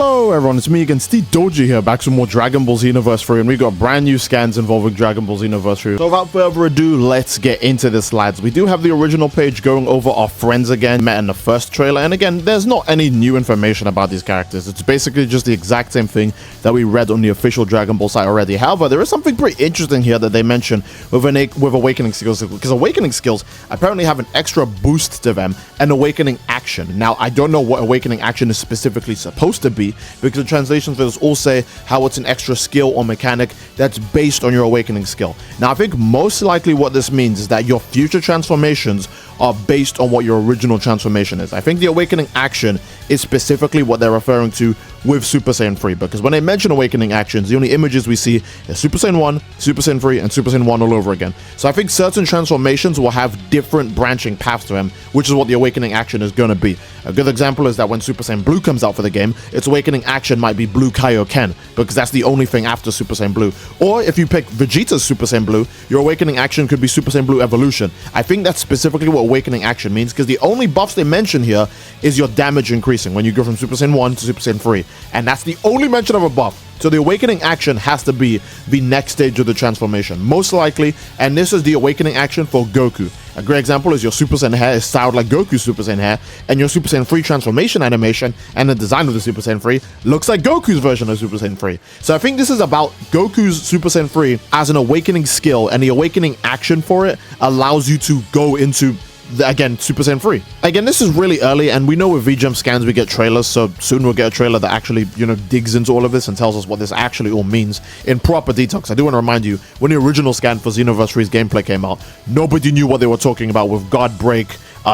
Hello everyone, it's me again, Steve Doji here, back with more Dragon Ball Xenoverse 3, and we got brand new scans involving Dragon Ball Xenoverse 3. So without further ado, let's get into this, lads. We do have the original page going over our friends again, met in the first trailer, and again, there's not any new information about these characters. It's basically just the exact same thing that we read on the official Dragon Ball site already. However, there is something pretty interesting here that they mention with awakening skills, because awakening skills apparently have an extra boost to them, and awakening action. Now, I don't know what awakening action is specifically supposed to be, because the translations for this all say how it's an extra skill or mechanic that's based on your awakening skill. Now, I think most likely what this means is that your future transformations are based on what your original transformation is. I think the awakening action is specifically what they're referring to with Super Saiyan 3, because when they mention awakening actions, the only images we see is Super Saiyan 1, Super Saiyan 3, and Super Saiyan 1 all over again. So I think certain transformations will have different branching paths to them, which is what the awakening action is going to be. A good example is that when Super Saiyan Blue comes out for the game, its awakening action might be Blue Kaioken, because that's the only thing after Super Saiyan Blue. Or if you pick Vegeta's Super Saiyan Blue, your awakening action could be Super Saiyan Blue Evolution. I think that's specifically what awakening action means, because the only buffs they mention here is your damage increasing when you go from Super Saiyan 1 to Super Saiyan 3, and that's the only mention of a buff. So the awakening action has to be the next stage of the transformation, most likely, and this is the awakening action for Goku. A great example is your Super Saiyan hair is styled like Goku's Super Saiyan hair, and your Super Saiyan 3 transformation animation and the design of the Super Saiyan 3 looks like Goku's version of Super Saiyan 3. So I think this is about Goku's Super Saiyan 3 as an awakening skill, and the awakening action for it allows you to go into again, Super Saiyan 3. Again, this is really early, and we know with VGem scans we get trailers, so soon we'll get a trailer that actually, digs into all of this and tells us what this actually all means in proper detail. I do want to remind you, when the original scan for Xenoverse 3's gameplay came out, nobody knew what they were talking about with God Break,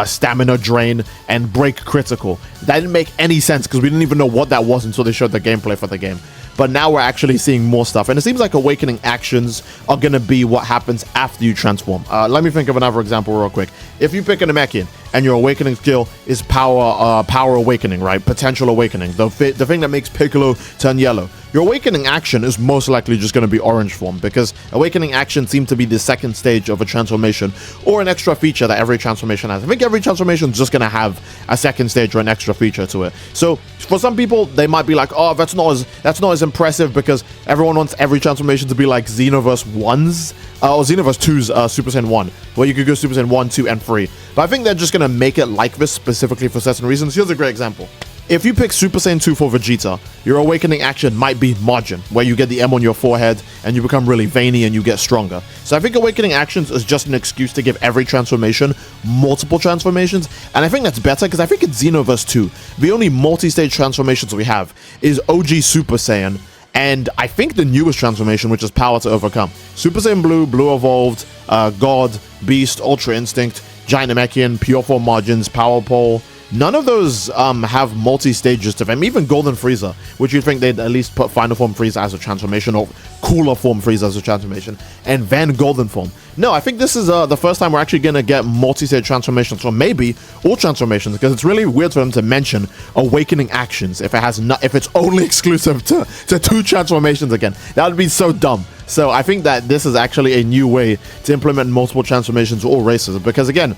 Stamina Drain, and Break Critical. That didn't make any sense, because we didn't even know what that was until they showed the gameplay for the game. But now we're actually seeing more stuff, and it seems like awakening actions are going to be what happens after you transform. Let me think of another example real quick. If you pick an Namekian and your awakening skill is power awakening, right? Potential awakening, the thing that makes Piccolo turn yellow. Your awakening action is most likely just going to be orange form, because awakening action seems to be the second stage of a transformation, or an extra feature that every transformation has. I think every transformation is just going to have a second stage or an extra feature to it. So for some people, they might be like, oh, that's not as impressive, because everyone wants every transformation to be like Xenoverse 1's or Xenoverse 2's Super Saiyan 1, where you could go Super Saiyan 1, 2, and 3. But I think they're just going to make it like this specifically for certain reasons. Here's a great example. If you pick Super Saiyan 2 for Vegeta, your awakening action might be Margin, where you get the M on your forehead and you become really veiny and you get stronger. So I think awakening actions is just an excuse to give every transformation multiple transformations, and I think that's better, because I think in Xenoverse 2, the only multi-stage transformations we have is OG Super Saiyan, and I think the newest transformation, which is Power to Overcome. Super Saiyan Blue, Blue Evolved, God, Beast, Ultra Instinct, Giant Namekian, Pure Form Margins, Power Pole. None of those have multi-stages to them. Even Golden Frieza, which you'd think they'd at least put Final Form Frieza as a transformation, or Cooler Form Frieza as a transformation, and then Golden Form. No, I think this is the first time we're actually going to get multi-stage transformations, or maybe all transformations, because it's really weird for them to mention awakening actions if it's only exclusive to two transformations again. That would be so dumb. So I think that this is actually a new way to implement multiple transformations for all races, because again,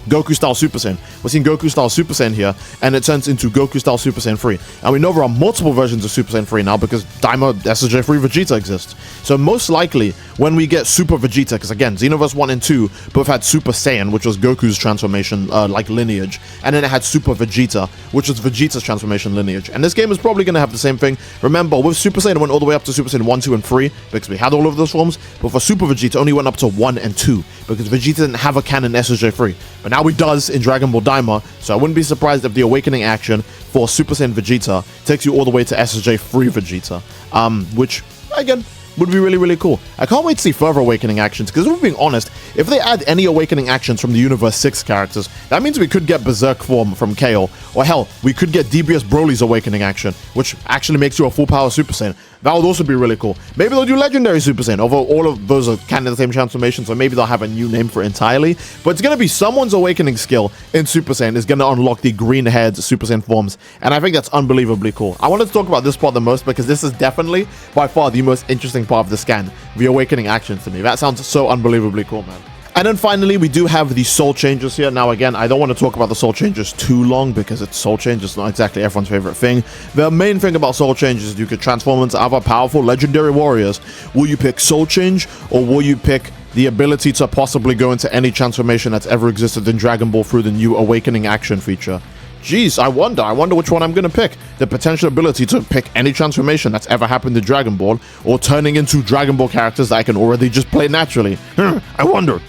Goku style Super Saiyan. We're seeing Goku style Super Saiyan here, and it turns into Goku style Super Saiyan 3. And we know there are multiple versions of Super Saiyan 3 now, because Daima SSJ 3 Vegeta exists. So most likely, when we get Super Vegeta, because again, Xenoverse 1 and 2 both had Super Saiyan, which was Goku's transformation lineage, and then it had Super Vegeta, which was Vegeta's transformation lineage. And this game is probably going to have the same thing. Remember, with Super Saiyan, it went all the way up to Super Saiyan 1, 2, and 3, because we had all of those forms, but for Super Vegeta, only went up to 1 and 2, because Vegeta didn't have a canon SSJ 3. But now he does in Dragon Ball Daima, so I wouldn't be surprised if the awakening action for Super Saiyan Vegeta takes you all the way to SSJ 3 Vegeta, which, again, would be really, really cool. I can't wait to see further awakening actions, because if we're being honest, if they add any awakening actions from the Universe 6 characters, that means we could get Berserk form from Kale, or hell, we could get DBS Broly's awakening action, which actually makes you a full power Super Saiyan. That would also be really cool. Maybe they'll do Legendary Super Saiyan, although all of those are kind of the same transformation, so maybe they'll have a new name for it entirely. But it's going to be someone's awakening skill in Super Saiyan is going to unlock the green-haired Super Saiyan forms, and I think that's unbelievably cool. I wanted to talk about this part the most, because this is definitely, by far, the most interesting part of the scan, the awakening actions to me. That sounds so unbelievably cool, man. And then finally, we do have the soul changes here. Now, again, I don't want to talk about the soul changes too long because it's soul change. It's not exactly everyone's favorite thing. The main thing about soul changes is you could transform into other powerful legendary warriors. Will you pick soul change, or will you pick the ability to possibly go into any transformation that's ever existed in Dragon Ball through the new awakening action feature? Jeez, I wonder which one I'm going to pick. The potential ability to pick any transformation that's ever happened in Dragon Ball, or turning into Dragon Ball characters that I can already just play naturally. I wonder.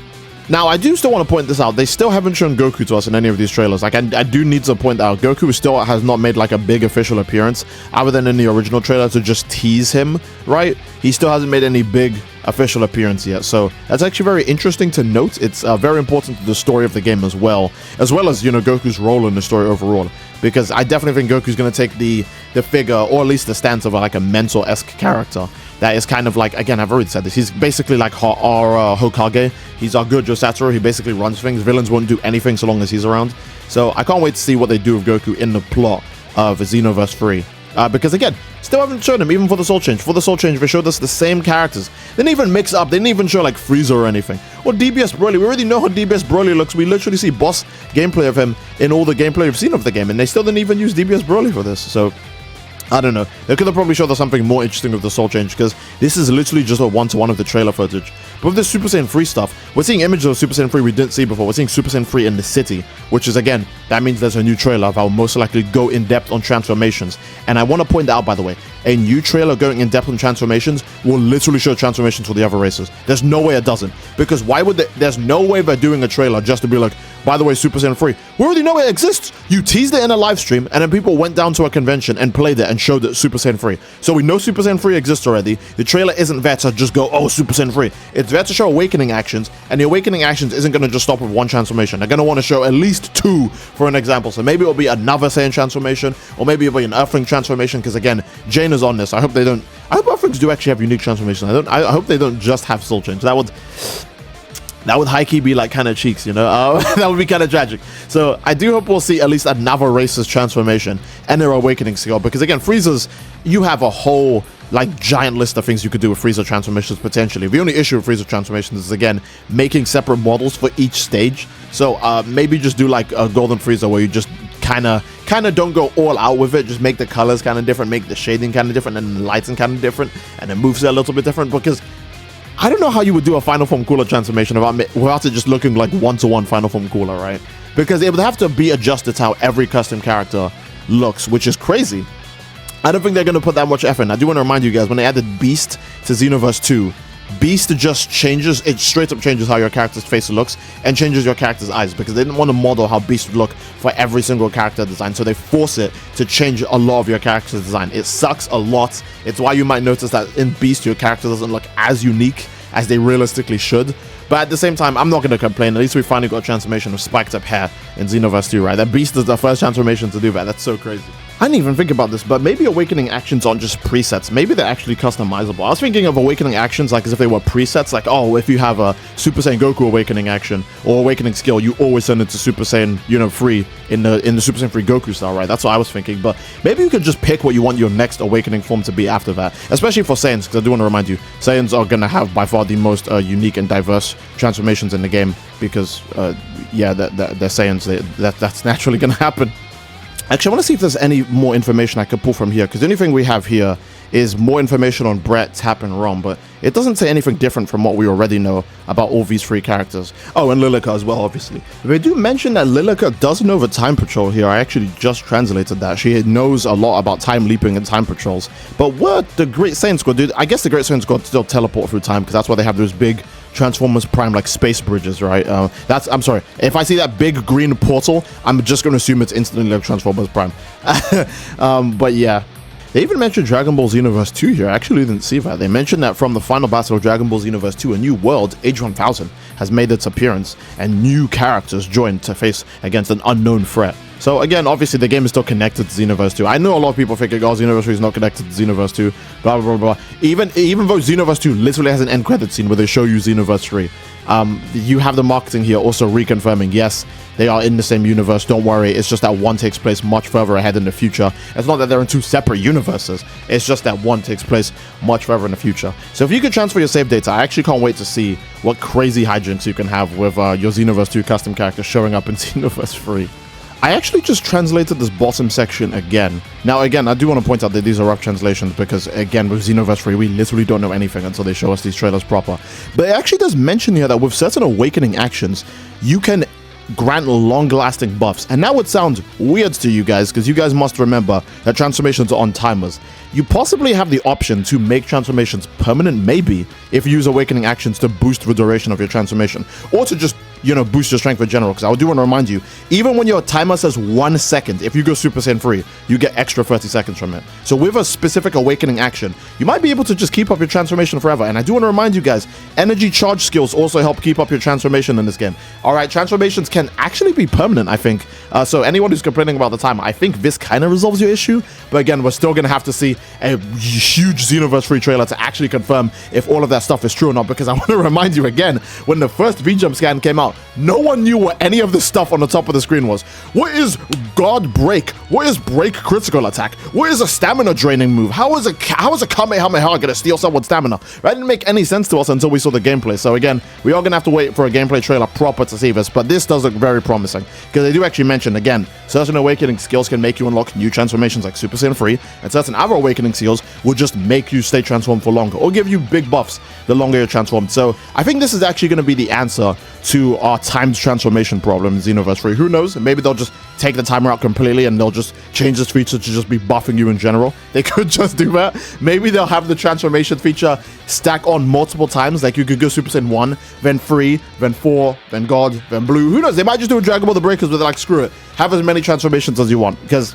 Now, I do still want to point this out. They still haven't shown Goku to us in any of these trailers. Like, I do need to point out, Goku still has not made, like, a big official appearance, other than in the original trailer to just tease him, right? He still hasn't made any big official appearance yet. So, that's actually very interesting to note. It's very important to the story of the game as well as, you know, Goku's role in the story overall. Because I definitely think Goku's going to take the figure, or at least the stance of, like, a mentor-esque character. That is kind of like, again, I've already said this, he's basically like our Hokage. He's our good Josataro. He basically runs things. Villains won't do anything so long as he's around. So I can't wait to see what they do with Goku in the plot of Xenoverse 3. Because again, still haven't shown him, even for the Soul Change. For the Soul Change, they showed us the same characters. They didn't even mix up. They didn't even show like Frieza or anything. Or DBS Broly. We already know how DBS Broly looks. We literally see boss gameplay of him in all the gameplay we've seen of the game. And they still didn't even use DBS Broly for this. So I don't know. They could have probably showed us something more interesting with the Soul Change, because this is literally just a one-to-one of the trailer footage. But with the Super Saiyan 3 stuff, we're seeing images of Super Saiyan 3 we didn't see before. We're seeing Super Saiyan 3 in the city, which is, again, that means there's a new trailer that will most likely go in-depth on transformations. And I want to point out, by the way, a new trailer going in-depth on transformations will literally show transformations for the other races. There's no way it doesn't. Because why would they? There's no way they're doing a trailer just to be like, by the way, Super Saiyan 3, we already know it exists. You teased it in a live stream, and then people went down to a convention and played it and showed it Super Saiyan 3. So we know Super Saiyan 3 exists already. The trailer isn't there to just go, oh, Super Saiyan 3. It's there to show awakening actions, and the awakening actions isn't going to just stop with one transformation. They're going to want to show at least two, for an example. So maybe it'll be another Saiyan transformation, or maybe it'll be an Earthling transformation, because again, Jane is on this. I hope they don't. I hope Earthlings do actually have unique transformations. I hope they don't just have Soul Change. That would high-key be like kind of cheeks, you know? That would be kind of tragic. So I do hope we'll see at least another race's transformation and their awakening skill. Because again, Frieza's, you have a whole like giant list of things you could do with Frieza transformations potentially. The only issue with Frieza transformations is, again, making separate models for each stage. So maybe just do like a Golden Frieza where you just kind of don't go all out with it. Just make the colors kind of different, make the shading kind of different, and the lighting kind of different, and the moves are a little bit different. Because I don't know how you would do a Final Form Cooler transformation without it just looking like one-to-one Final Form Cooler, right? Because it would have to be adjusted to how every custom character looks, which is crazy. I don't think they're going to put that much effort in. I do want to remind you guys, when they added Beast to Xenoverse 2, Beast just changes, it straight up changes how your character's face looks and changes your character's eyes, because they didn't want to model how Beast would look for every single character design, so they force it to change a lot of your character's design. It sucks a lot. It's why you might notice that in Beast your character doesn't look as unique as they realistically should. But at the same time, I'm not going to complain. At least we finally got a transformation of spiked up hair in Xenoverse 2, right? That Beast is the first transformation to do that. That's so crazy. I didn't even think about this, but maybe awakening actions aren't just presets. Maybe they're actually customizable. I was thinking of awakening actions like as if they were presets. Like, oh, if you have a Super Saiyan Goku awakening action or awakening skill, you always send it to Super Saiyan, you know, 3 in the Super Saiyan 3 Goku style, right? That's what I was thinking. But maybe you could just pick what you want your next awakening form to be after that. Especially for Saiyans, because I do want to remind you, Saiyans are going to have by far the most unique and diverse transformations in the game, because, yeah, they're Saiyans. That's naturally going to happen. Actually, I want to see if there's any more information I could pull from here, because the only thing we have here is more information on Brett, Tap, and Rom, but it doesn't say anything different from what we already know about all these three characters. Oh, and Lilica as well, obviously. They do mention that Lilica does know the time patrol here. I actually just translated that. She knows a lot about time leaping and time patrols. But what the Great Saiyan Squad do, I guess the Great Saiyan Squad still teleport through time, because that's why they have those big Transformers Prime like space bridges, right? I'm sorry, if I see that big green portal, I'm just going to assume it's instantly like Transformers Prime. But yeah, they even mentioned Dragon Ball Xenoverse 2 here. I actually didn't see that. They mentioned that from the final battle of Dragon Ball Xenoverse 2, a new world, Age 1000, has made its appearance, and new characters joined to face against an unknown threat. So again, obviously the game is still connected to Xenoverse 2. I know a lot of people thinking, oh, Xenoverse 3 is not connected to Xenoverse 2, blah, blah, blah, blah. Even though Xenoverse 2 literally has an end credit scene where they show you Xenoverse 3. You have the marketing here also reconfirming, yes, They are in the same universe, don't worry. It's just that one takes place much further ahead in the future. It's not that they're in two separate universes. It's just that one takes place much further in the future. So if you could transfer your save data, I actually can't wait to see what crazy hijinks you can have with your Xenoverse 2 custom character showing up in Xenoverse 3. I actually just translated this bottom section again. Now, again, I do want to point out that these are rough translations because, again, with Xenoverse 3, we literally don't know anything until they show us these trailers proper. But it actually does mention here that with certain awakening actions, you can grant long-lasting buffs. And that would sound weird to you guys because you guys must remember that transformations are on timers. You possibly have the option to make transformations permanent, maybe, if you use awakening actions to boost the duration of your transformation, or to just, you know, boost your strength in general. Because I do want to remind you, even when your timer says 1 second, if you go Super Saiyan 3, you get extra 30 seconds from it. So with a specific awakening action, you might be able to just keep up your transformation forever. And I do want to remind you guys, energy charge skills also help keep up your transformation in this game. All right, transformations can actually be permanent, I think. So anyone who's complaining about the timer, I think this kind of resolves your issue. But again, we're still going to have to see a huge Xenoverse 3 trailer to actually confirm if all of that stuff is true or not, because I want to remind you again, when the first V-Jump scan came out, no one knew what any of the stuff on the top of the screen was. What is God Break? What is Break Critical Attack? What is a stamina draining move? How is a Kamehameha gonna steal someone's stamina? That didn't make any sense to us until we saw the gameplay. So again, we are gonna have to wait for a gameplay trailer proper to see this, but this does look very promising, because they do actually mention, again, certain awakening skills can make you unlock new transformations like Super Saiyan 3, and certain other awakening skills will just make you stay transformed for longer, or give you big buffs the longer you're transformed. So I think this is actually going to be the answer to our timed transformation problem in Xenoverse 3. Who knows? Maybe they'll just take the timer out completely and they'll just change this feature to just be buffing you in general. They could just do that. Maybe they'll have the transformation feature stack on multiple times. Like you could go Super Saiyan 1, then 3, then 4, then God, then Blue. Who knows? They might just do a Dragon Ball The Breakers where they're like, screw it. Have as many transformations as you want. Because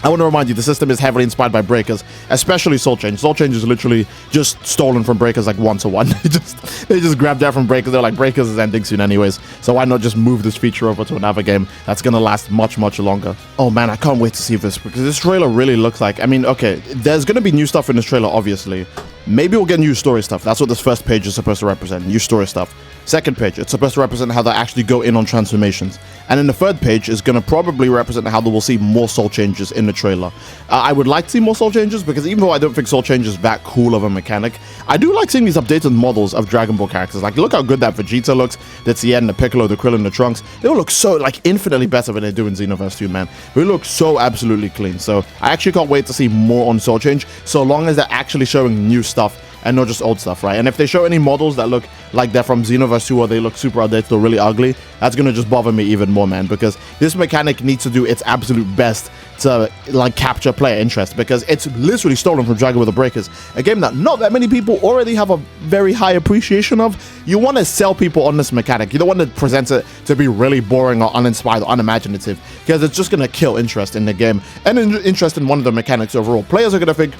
I want to remind you, the system is heavily inspired by Breakers, especially Soul Change. Soul Change is literally just stolen from Breakers like 1-to-1. They just grabbed that from Breakers. They're like, Breakers is ending soon anyways, so why not just move this feature over to another game that's going to last much, much longer. Oh man, I can't wait to see this, because this trailer really looks like, I mean, okay, there's going to be new stuff in this trailer, obviously. Maybe we'll get new story stuff. That's what this first page is supposed to represent, new story stuff. Second page, it's supposed to represent how they actually go in on transformations. And then the third page is going to probably represent how they will see more soul changes in the trailer. I would like to see more soul changes, because even though I don't think soul change is that cool of a mechanic, I do like seeing these updated models of Dragon Ball characters. Like, look how good that Vegeta looks, the Tien, the Piccolo, the Krillin, the Trunks. They all look so, like, infinitely better than they do in Xenoverse 2, man. They look so absolutely clean. So I actually can't wait to see more on soul change, so long as they're actually showing new stuff and not just old stuff, right? And if they show any models that look like they're from Xenoverse 2 or they look super outdated or really ugly, that's gonna just bother me even more, man, because this mechanic needs to do its absolute best to, like, capture player interest, because it's literally stolen from Dragon Ball The Breakers, a game that not that many people already have a very high appreciation of. You want to sell people on this mechanic. You don't want to present it to be really boring or uninspired or unimaginative, because it's just gonna kill interest in the game and interest in one of the mechanics overall. Players are gonna think,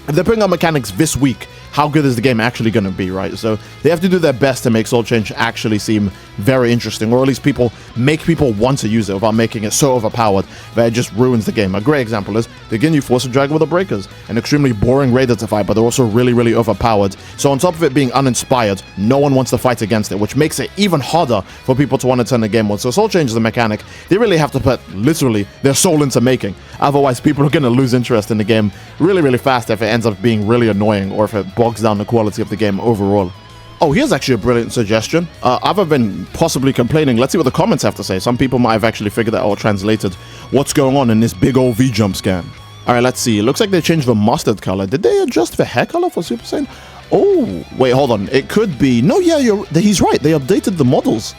if they're putting out mechanics this week, how good is the game actually going to be, right? So they have to do their best to make Soul Change actually seem very interesting, or at least make people want to use it without making it so overpowered that it just ruins the game. A great example is the Ginyu Force of Dragon Ball The Breakers, an extremely boring raider to fight, but they're also really, really overpowered. So on top of it being uninspired, no one wants to fight against it, which makes it even harder for people to want to turn the game on. So Soul Change is a mechanic they really have to put literally their soul into making. Otherwise, people are going to lose interest in the game really, really fast if it ends up being really annoying, or if it bogs down the quality of the game overall. Oh, here's actually a brilliant suggestion. Other than possibly complaining, let's see what the comments have to say. Some people might have actually figured out or translated what's going on in this big old V-Jump scan. All right, let's see. It looks like they changed the mustard color. Did they adjust the hair color for Super Saiyan? Oh, wait, hold on. It could be... No, yeah, he's right. They updated the models.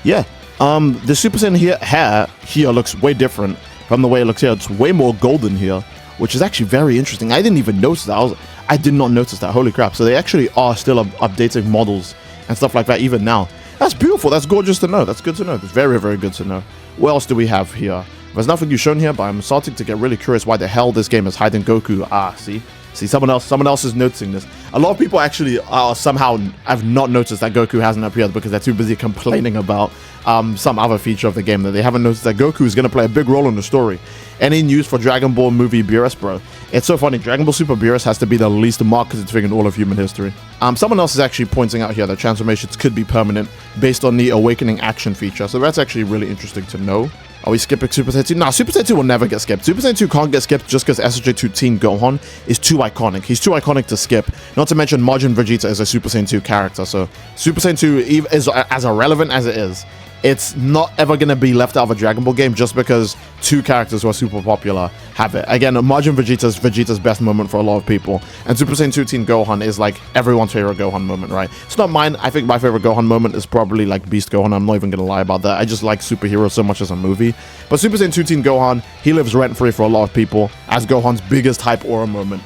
Yeah. The Super Saiyan hair here looks way different from the way it looks here. It's way more golden here, which is actually very interesting. I didn't even notice that. I did not notice that. Holy crap. So they actually are still updating models and stuff like that even now. That's beautiful. That's gorgeous to know. That's good to know. That's very, very good to know. What else do we have here? There's nothing you've shown here, but I'm starting to get really curious why the hell this game is hiding Goku. Ah, see? See, someone else is noticing this. A lot of people actually somehow have not noticed that Goku hasn't appeared because they're too busy complaining about some other feature of the game, that they haven't noticed that Goku is going to play a big role in the story. Any news for Dragon Ball movie Beerus, bro? It's so funny. Dragon Ball Super Beerus has to be the least marketed thing in all of human history. Someone else is actually pointing out here that transformations could be permanent based on the awakening action feature. So that's actually really interesting to know. Are we skipping Super Saiyan 2? Nah, Super Saiyan 2 will never get skipped. Super Saiyan 2 can't get skipped just because SSJ2 Teen Gohan is too iconic. He's too iconic to skip. Not to mention Majin Vegeta is a Super Saiyan 2 character. So Super Saiyan 2 is as irrelevant as it is. It's not ever going to be left out of a Dragon Ball game just because two characters who are super popular have it. Again, Majin Vegeta's best moment for a lot of people. And Super Saiyan 2 Teen Gohan is like everyone's favorite Gohan moment, right? It's not mine. I think my favorite Gohan moment is probably like Beast Gohan. I'm not even going to lie about that. I just like superheroes so much as a movie. But Super Saiyan 2 Teen Gohan, he lives rent-free for a lot of people as Gohan's biggest hype aura moment.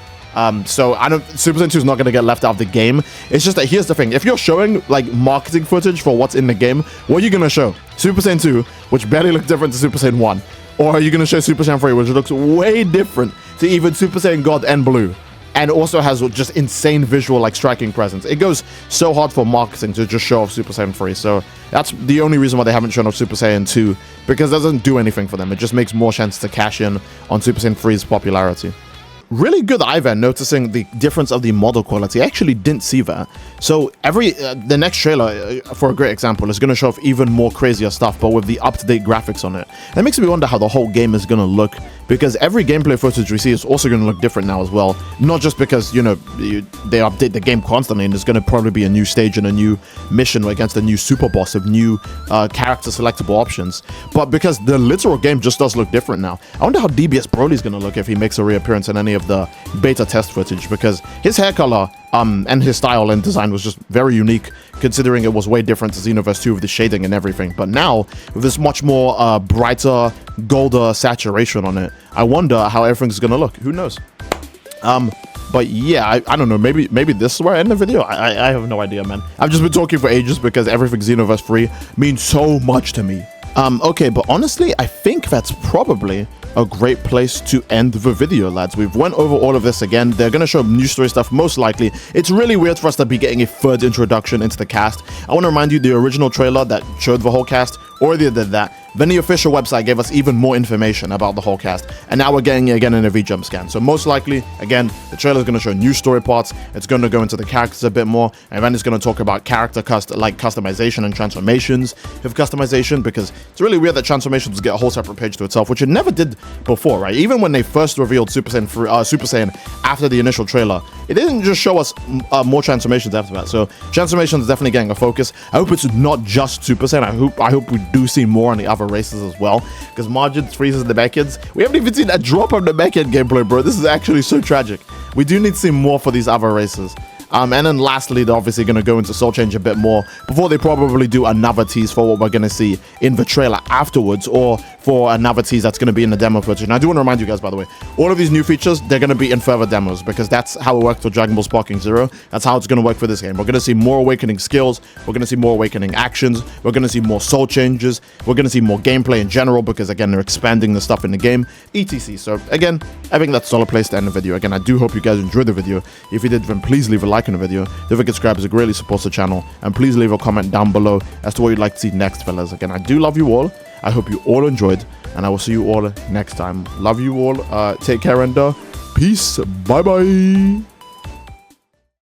So Super Saiyan 2 is not going to get left out of the game. It's just that here's the thing. If you're showing like marketing footage for what's in the game, what are you going to show? Super Saiyan 2, which barely looks different to Super Saiyan 1. Or are you going to show Super Saiyan 3, which looks way different to even Super Saiyan God and Blue? And also has just insane visual, like striking presence. It goes so hard for marketing to just show off Super Saiyan 3. So that's the only reason why they haven't shown off Super Saiyan 2, because it doesn't do anything for them. It just makes more sense to cash in on Super Saiyan 3's popularity. Really good Ivan noticing the difference of the model quality. I actually didn't see that. So the next trailer, for a great example, is going to show off even more crazier stuff, but with the up-to-date graphics on it. That makes me wonder how the whole game is going to look, because every gameplay footage we see is also going to look different now as well. Not just because, you know, they update the game constantly, and there's going to probably be a new stage and a new mission against a new super boss of new character selectable options, but because the literal game just does look different now. I wonder how DBS Broly's going to look if he makes a reappearance in any of the beta test footage, because his hair color and his style and design was just very unique, considering it was way different to Xenoverse 2 with the shading and everything. But now, with this much more brighter, golder saturation on it, I wonder how everything's gonna look. Who knows? But yeah, I don't know, maybe this is where I end the video. I have no idea, man. I've just been talking for ages because everything Xenoverse 3 means so much to me. Okay, but honestly, I think that's probably a great place to end the video, lads. We've went over all of this again. They're going to show new story stuff, most likely. It's really weird for us to be getting a third introduction into the cast. I want to remind you, the original trailer that showed the whole cast already did that. Then the official website gave us even more information about the whole cast, and now we're getting it again in a V-Jump scan. So most likely, again, the trailer is going to show new story parts. It's going to go into the characters a bit more, and then it's going to talk about character customization and transformations of customization, because it's really weird that transformations get a whole separate page to itself, which it never did before, right? Even when they first revealed Super Saiyan after the initial trailer, it didn't just show us more transformations after that. So transformations is definitely getting a focus. I hope it's not just Super Saiyan. I hope we do see more on the other races as well, because Margins, Freezes, and the Mechans, we haven't even seen a drop of the Mecha gameplay, bro. This is actually so tragic. We do need to see more for these other races. And then lastly, they're obviously going to go into Soul Change a bit more before they probably do another tease for what we're going to see in the trailer afterwards, or for another tease that's going to be in the demo footage. And I do want to remind you guys, by the way, all of these new features, they're going to be in further demos, because that's how it worked for Dragon Ball Sparking Zero. That's how it's going to work for this game. We're going to see more awakening skills. We're going to see more awakening actions. We're going to see more soul changes. We're going to see more gameplay in general, because again, they're expanding the stuff in the game, etc. So again, I think that's a solid place to end the video. Again, I do hope you guys enjoyed the video. If you did, then please leave a like on the video. Don't forget to subscribe, as it greatly supports the channel. And please leave a comment down below as to what you'd like to see next, fellas. Again, I do love you all. I hope you all enjoyed, and I will see you all next time. Love you all. Take care, and peace. Bye-bye.